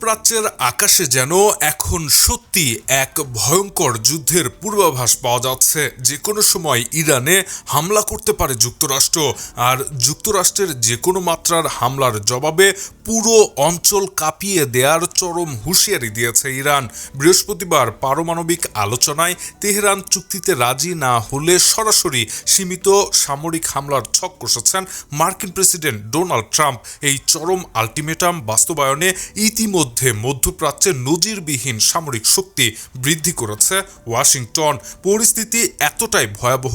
মধ্যপ্রাচ্যের আকাশে যেন এখন সত্যি এক ভয়ঙ্কর যুদ্ধের পূর্বাভাস পাওয়া যাচ্ছে। যে কোনো সময় ইরানে হামলা করতে পারে যুক্তরাষ্ট্র, আর যুক্তরাষ্ট্রের যে কোনো মাত্রার হামলার জবাবে পুরো অঞ্চল কাঁপিয়ে দেওয়ার চরম হুঁশিয়ারি দিয়েছে ইরান। বৃহস্পতিবার পারমাণবিক আলোচনায় তেহরান চুক্তিতে রাজি না হলে সরাসরি সীমিত সামরিক হামলার ছক কষেছেন মার্কিন প্রেসিডেন্ট ডোনাল্ড ট্রাম্প। এই চরম আলটিমেটাম বাস্তবায়নে ইতিমধ্যে মধ্যপ্রাচ্যে নজিরবিহীন সামরিক শক্তি বৃদ্ধি করেছে ওয়াশিংটন। পরিস্থিতি এতটাই ভয়াবহ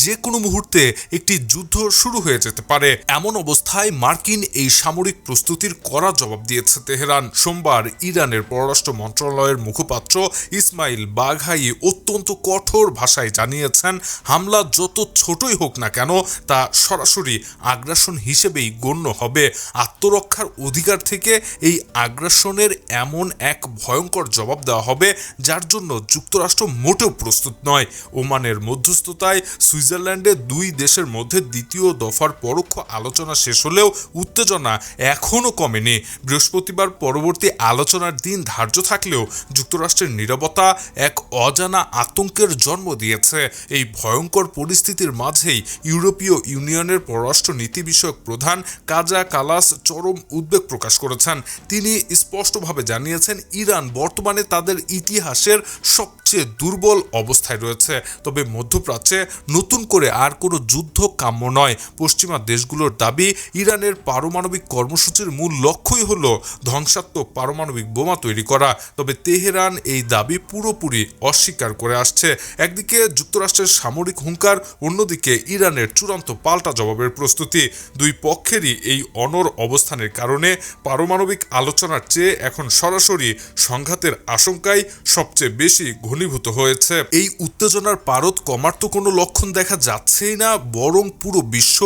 যে কোনো মুহূর্তে একটি যুদ্ধ শুরু হয়ে যেতে পারে। এমন অবস্থায় মার্কিন এই সামরিক প্রস্তুতির কড়া জবাব দিয়েছে তেহরান। সোমবার ইরানের পররাষ্ট্র মন্ত্রণালয়ের মুখপাত্র ইসমাইল বাঘাই অত্যন্ত কঠোর ভাষায় জানিয়েছেন, হামলা যত ছোটই হোক না কেন তা সরাসরি আগ্রাসন হিসেবেই গণ্য হবে। আত্মরক্ষার অধিকার থেকে এই আগ্রাসনের এমন এক ভয়ঙ্কর জবাব দেওয়া হবে যার জন্য যুক্তরাষ্ট্র মোটেও প্রস্তুত নয়। ওমানের মধ্যস্থতায় সুইজারল্যান্ডে দুই দেশের মধ্যে দ্বিতীয় দফার পরোক্ষ আলোচনা শেষ হলেও উত্তেজনা এখনও কমেনি। বৃহস্পতিবার পরবর্তী আলোচনার দিন ধার্য থাকলেও যুক্তরাষ্ট্রের নীরবতা এক অজানা আতঙ্কের জন্ম দিয়েছে। এই ভয়ঙ্কর পরিস্থিতির মাঝেই ইউরোপীয় ইউনিয়নের পররাষ্ট্র নীতি বিষয়ক প্রধান কাজা কালাস চরম উদ্বেগ প্রকাশ করেছেন। তিনি স্পষ্টভাবে জানিয়েছেন, ইরান বর্তমানে তাদের ইতিহাসের সবচেয়ে দুর্বল অবস্থায় রয়েছে। তবে মধ্যপ্রাচ্যে নতুন করে আর কোনো যুদ্ধ কাম্য নয়। পশ্চিমা দেশগুলোর দাবি, ইরানের পারমাণবিক কর্মসূচির মূল লক্ষ্যই হলো ধ্বংসাত্মক পারমাণবিক বোমা তৈরি করা। তবে তেহরান এই দাবি পুরোপুরি অস্বীকার করে আসছে। একদিকে যুক্তরাষ্ট্রের সামরিক হুঙ্কার, অন্যদিকে ইরানের চূড়ান্ত পাল্টা জবাবের প্রস্তুতি। দুই পক্ষেরই এই অনড় অবস্থানের কারণে পারমাণবিক আলোচনার চেয়ে এখন সরাসরি সংঘাতের আশঙ্কাই সবচেয়ে বেশি ঘনীভূত হয়েছে। এই উত্তেজনার পারদ কমার তো কোনো লক্ষণ দেখা যাচ্ছেই না, বরং পুরো বিশ্ব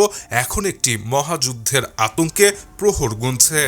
এখন একটি মহাযুদ্ধের আতঙ্কে প্রহর গুনছে।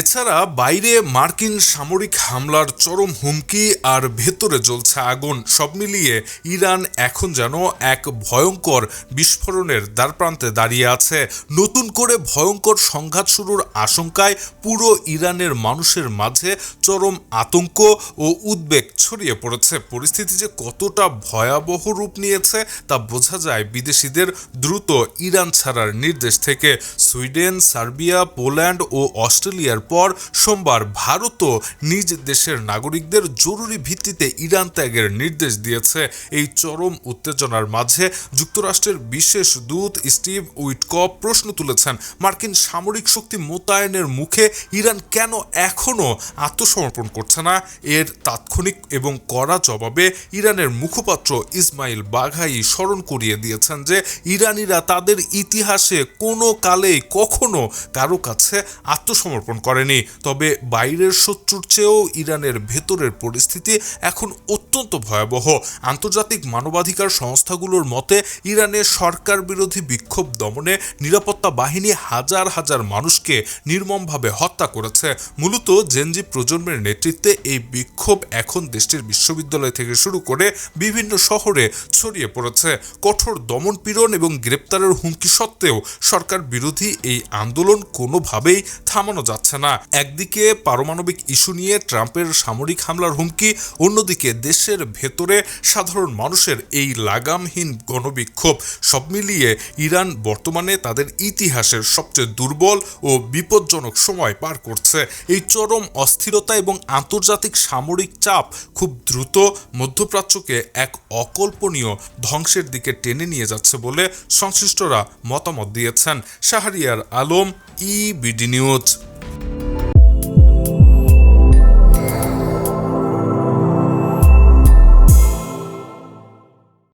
এছাড়া বাইরে মার্কিন সামরিক হামলার চরম হুমকি আর ভেতরে জ্বলছে আগুন। সব মিলিয়ে ইরান এখন যেন এক ভয়ঙ্কর বিস্ফোরণের দ্বারপ্রান্তে দাঁড়িয়ে আছে। নতুন করে ভয়ঙ্কর সংঘাত শুরুর আশঙ্কায় পুরো ইরানের মানুষের মাঝে চরম আতঙ্ক ও উদ্বেগ ছড়িয়ে পড়েছে। পরিস্থিতি যে কতটা ভয়াবহ রূপ নিয়েছে তা বোঝা যায় বিদেশিদের দ্রুত ইরান ছাড়ার নির্দেশ থেকে। সুইডেন, সার্বিয়া, পোল্যান্ড ও অস্ট্রেলিয়ার পর সোমবার ভারতও নিজ দেশের নাগরিকদের জরুরি ভিত্তিতে ইরান ত্যাগের নির্দেশ দিয়েছে। এই চরম উত্তেজনার মাঝে যুক্তরাষ্ট্রের বিশেষ দূত স্টিভ উইটকফ প্রশ্ন তুলেছেন, মার্কিন সামরিক শক্তি মোতায়েনের মুখে ইরান কেন এখনও আত্মসমর্পণ করছে না? এর তাৎক্ষণিক এবং কড়া জবাবে ইরানের মুখপাত্র ইসমাইল বাঘাই স্মরণ করিয়ে দিয়েছেন যে ইরানিরা তাদের ইতিহাসে কোনো কালেই কখনো কারো কাছে আত্মসমর্পণ করেনি। তবে বাইরের শত্রুর চেয়েও ইরানের ভেতরের পরিস্থিতি এখন অত্যন্ত ভয়াবহ। আন্তর্জাতিক মানবাধিকার সংস্থাগুলোর মতে ইরানের সরকার বিরোধী বিক্ষোভ দমনে নিরাপত্তা বাহিনী হাজার হাজার মানুষকে নির্মমভাবে হত্যা করেছে। মূলত জেনজি প্রজন্মের নেতৃত্বে এই বিক্ষোভ এখন দেশটির বিশ্ববিদ্যালয় থেকে শুরু করে বিভিন্ন শহরে ছড়িয়ে পড়েছে। কঠোর দমনপীড়ন এবং গ্রেপ্তারের হুমকি সত্ত্বেও সরকার বিরোধী এই আন্দোলন কোনোভাবেই থামানো যাচ্ছে না। একদিকে পারমাণবিক ইস্যু নিয়ে ট্রাম্পের সামরিক হামলার হুমকি, অন্যদিকে দেশের ভেতরে সাধারণ মানুষের এই লাগামহীন গণবিক্ষোভ। সব মিলিয়ে ইরান বর্তমানে তাদের ইতিহাসের সবচেয়ে দুর্বল ও বিপজ্জনক সময় পার করছে। এই চরম অস্থিরতা এবং আন্তর্জাতিক সামরিক চাপ খুব দ্রুত মধ্যপ্রাচ্যকে এক অকল্পনীয় ধ্বংসের দিকে টেনে নিয়ে যাচ্ছে বলে সংশ্লিষ্টরা মতামত দিয়েছেন। Shahriar Alam, EBD news.